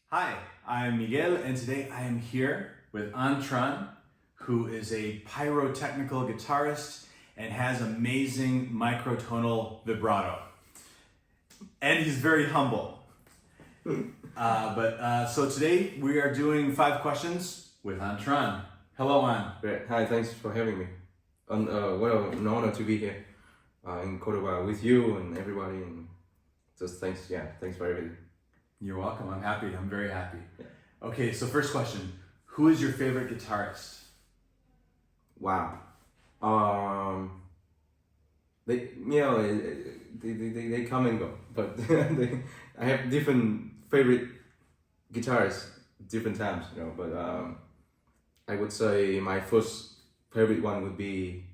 Hi, I'm Miguel, and today I am here with An Tran, who is a pyrotechnical guitarist and has amazing microtonal vibrato. And he's very humble. So today we are doing 5 questions with An Tran. Hello, An. Great. Hi, thanks for having me. What an honor to be here in Cordoba with you and everybody. And just thanks for everything. You're welcome. I'm happy. I'm very happy. Yeah. Okay, so first question. Who is your favorite guitarist? Wow. They come and go, but I have different favorite guitarists different times, But I would say my first favorite one would be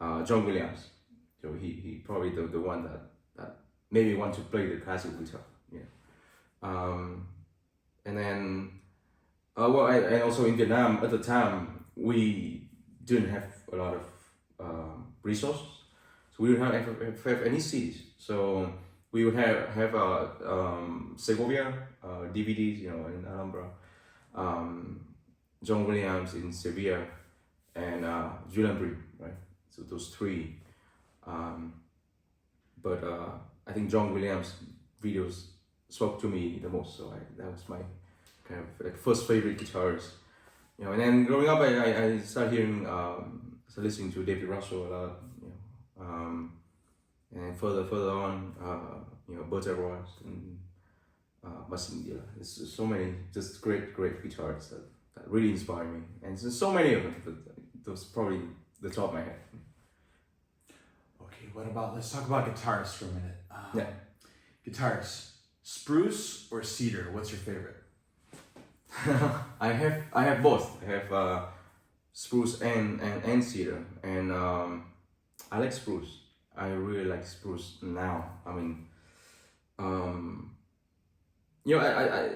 John Williams. So he probably the one that made me want to play the classical guitar. And then and also in Vietnam at the time we didn't have a lot of resources, so we didn't have any CDs. So we would have Segovia DVDs, in Alhambra, John Williams in Sevilla, and Julian Bream, right? So those 3. But I think John Williams videos spoke to me the most, so that was my kind of like first favorite guitarist. And then growing up, I started hearing, listening to David Russell a lot, and further on, Berta Royce and Massimiliano. There's so many just great guitarists that really inspire me, and there's so many of them. But those probably the top of my head. Okay, let's talk about guitarists for a minute. Yeah. Guitarists, Spruce or Cedar? What's your favorite? I have both. I have Spruce and Cedar, and I like Spruce. I really like Spruce now. I mean, I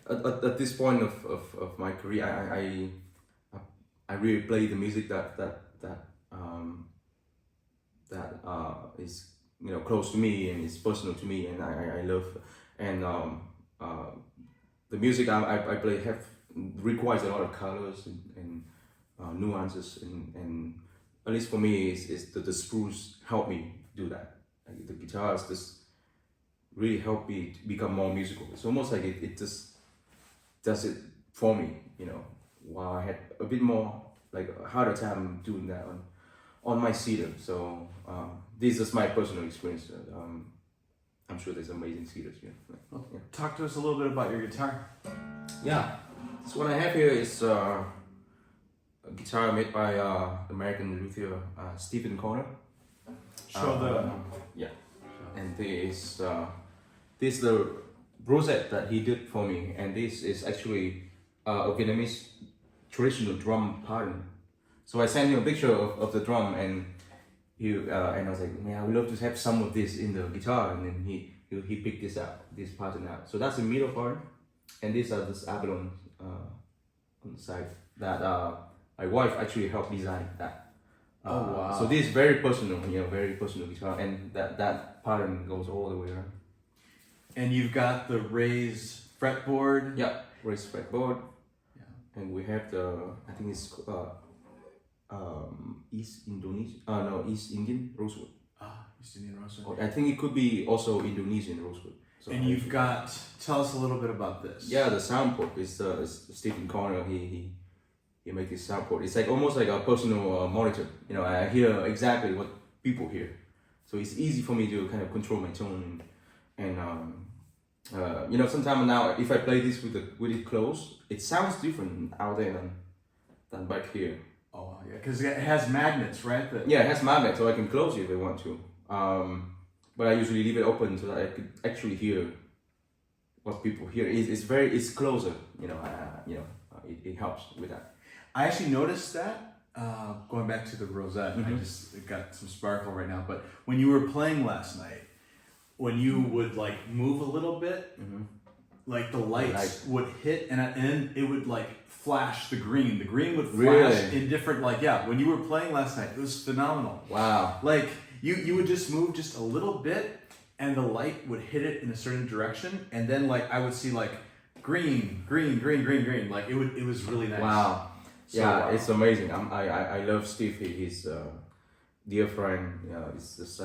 at this point of my career, I really play the music that is close to me and is personal to me, and I love. And the music I play requires a lot of colors and nuances, and at least for me, is the Spruce helped me do that. Like the guitars just really helped me to become more musical. It's almost like it just does it for me, while I had a bit more like a harder time doing that on my Cedar. So this is my personal experience. I'm sure there's amazing Cedars here. Yeah. Talk to us a little bit about your guitar. Yeah, so what I have here is a guitar made by American luthier Stephen Corner. Yeah, and this is the rosette that he did for me, and this is actually a Vietnamese traditional drum pattern. So I sent him a picture of the drum, and I was like, man, I would love to have some of this in the guitar, and then he picked this pattern out. So that's the middle part, and these are this abalone on the side that my wife actually helped design that. Oh wow! So this is very personal, very personal guitar, and that pattern goes all the way around. And you've got the raised fretboard. Yeah, raised fretboard. Yeah. And we have I think it's East Indian rosewood. East Indian rosewood. I think it could be also Indonesian rosewood. So and you've got, tell us a little bit about this. Yeah, the sound port is Stephen Corner. He made this sound port. It's like almost like a personal monitor. I hear exactly what people hear, so it's easy for me to kind of control my tone and sometimes now if I play this with it closed, it sounds different out there than back here. Oh yeah, because it has magnets, right? Yeah, it has magnets, so I can close it if I want to. But I usually leave it open so that I could actually hear what people hear. It's closer, it helps with that. I actually noticed that, going back to the rosette, I just got some sparkle right now, but when you were playing last night, when you would like move a little bit, like the lights would hit and it would like flash the green. The green would flash in different, when you were playing last night, it was phenomenal. Wow. Like you would just move just a little bit and the light would hit it in a certain direction, and then like I would see like green. Like it was really nice. Wow. So, Yeah, it's amazing. I love Steve. He's dear friend. You know, it's just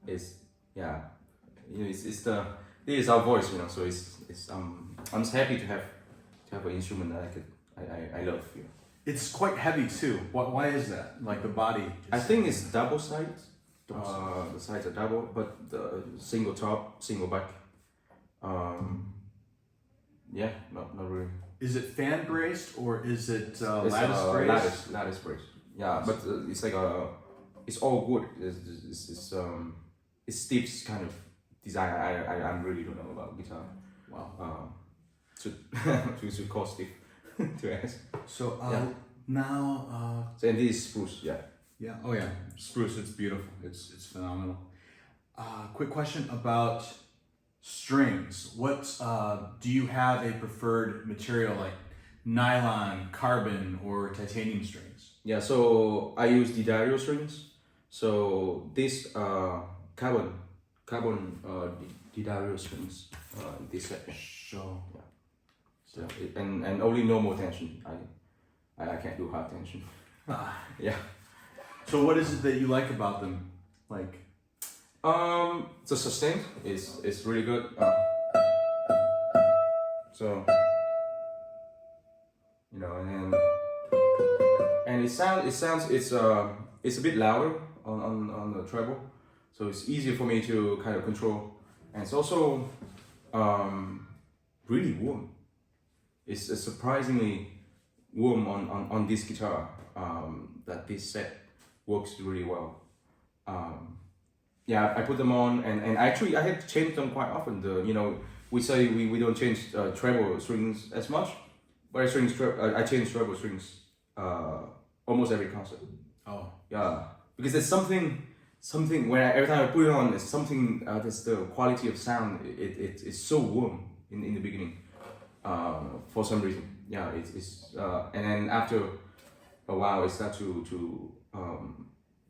it's yeah. You know, it is our voice. You know, so it's I'm just happy to have an instrument that I love. You know. It's quite heavy too. Why is that? Like the body? I think it's double side. The sides are double, but the single top, single back. Yeah, not really. Is it fan braced or is it It's lattice braced? lattice brace. Yeah, but it's like it's all good. It's Steve's kind of design. I really don't know about guitar. Wow. To call Steve to ask. So Yeah. now. So and this is Spruce. Yeah. Yeah. Oh yeah. Spruce. It's beautiful. It's phenomenal. Quick question about strings. What do you have a preferred material like nylon, carbon, or titanium strings? Yeah. So I use Didario strings. So this carbon Didario strings. This set. Sure. Yeah. So and only normal tension. I can't do hard tension. Yeah. So what is it that you like about them? Like. The sustain is really good. So you know, and it sounds it's a bit louder on the treble, so it's easier for me to kind of control, and it's also really warm. It's surprisingly warm on this guitar. That this set works really well. Yeah, I put them on, and actually I had to change them quite often. We say we don't change treble strings as much, but I change treble strings almost every concert. Oh. Yeah, because there's something when every time I put it on, there's something. There's the quality of sound. It's so warm in the beginning, for some reason. Yeah, it's and then after a while it starts to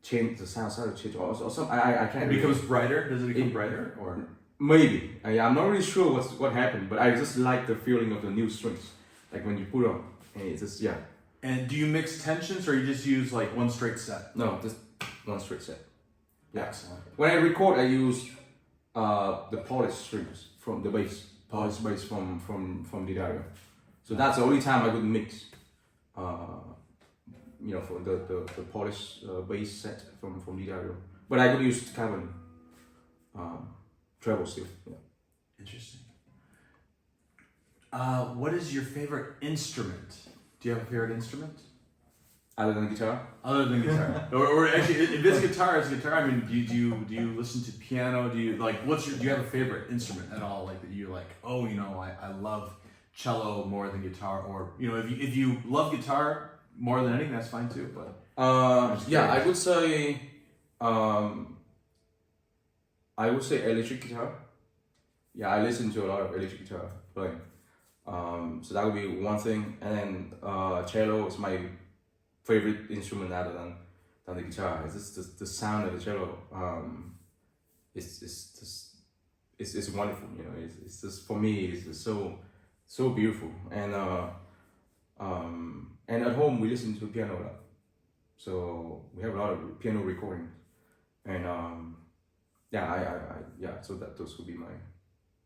change, the sound started to change or some I can't. It becomes brighter. Does it become brighter or? Maybe. I'm not really sure what happened, but I just like the feeling of the new strings, like when you put on, and it's just yeah. And do you mix tensions or you just use like one straight set? No, just one straight set. Yeah. Excellent. When I record, I use the polished strings from the bass, polished bass from Didario. So that's the only time I could mix. For the polished bass set from Didario. But I could use carbon treble still. Yeah. Interesting. What is your favorite instrument? Do you have a favorite instrument? Other than guitar? Other than guitar, or actually, if it's guitar, it's guitar. I mean, do you listen to piano? Do you like do you have a favorite instrument at all? Like that you like? Oh, I love cello more than guitar, or if you love guitar more than anything, that's fine too. But I would say electric guitar. Yeah, I listen to a lot of electric guitar playing. So that would be one thing, and then cello is my favorite instrument other than the guitar. It's just the sound of the cello. It's wonderful. It's just for me. It's just so beautiful. And at home we listen to piano a lot. So we have a lot of piano recordings, and So those would be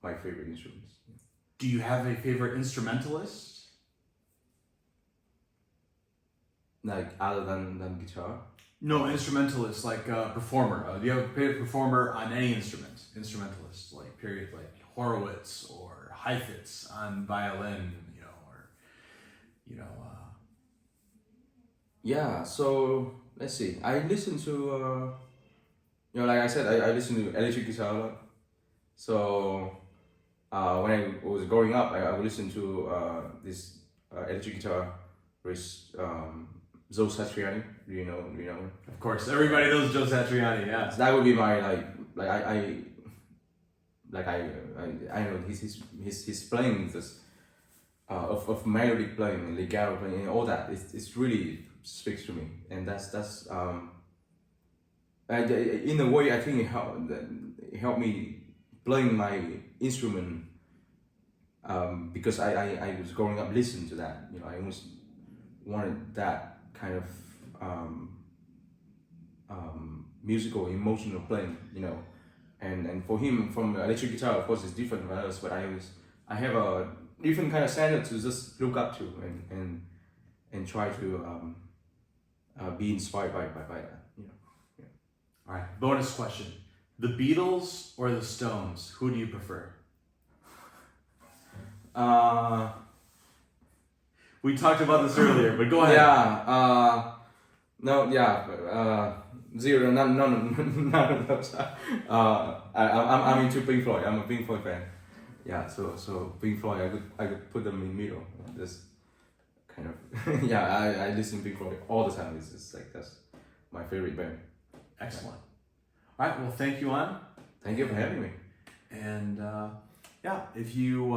my favorite instruments. Do you have a favorite instrumentalist? Like other than guitar? No, instrumentalist, like performer. Do you have a favorite performer on any instrument? Instrumentalist, like period, like Horowitz or Heifetz on violin, Yeah, so let's see. I listen to, like I said, I listen to electric guitar a lot. So when I was growing up, I would listen to this electric guitar with Joe Satriani. Do you know him? Of course, everybody knows Joe Satriani. Yeah. So that would be my I don't know. His playing this of melodic playing and legato playing and all that. It's really speaks to me, and that's in a way I think it helped me playing my instrument because I was growing up listening to that. You know, I always wanted that kind of musical, emotional playing. You know, and for him, from electric guitar, of course, it's different from us. But I have a different kind of standard to just look up to and try to be inspired by that. You know. Yeah. All right. Bonus question: the Beatles or the Stones? Who do you prefer? We talked about this earlier, but go ahead. Yeah. No. Yeah. Zero. None of those. I'm into Pink Floyd. I'm a Pink Floyd fan. Yeah. So Pink Floyd. I could put them in the middle. Just kind of. Yeah. I listen to Pink Floyd all the time. It's just like that's my favorite band. Excellent. All right. Well, thank you, An. Thank you for having me. And yeah, if you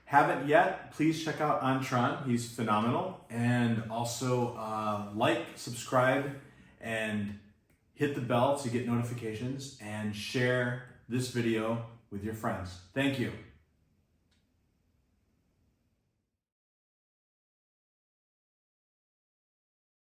haven't yet, please check out An Tran. He's phenomenal. And also like, subscribe, and hit the bell to get notifications, and share this video with your friends. Thank you.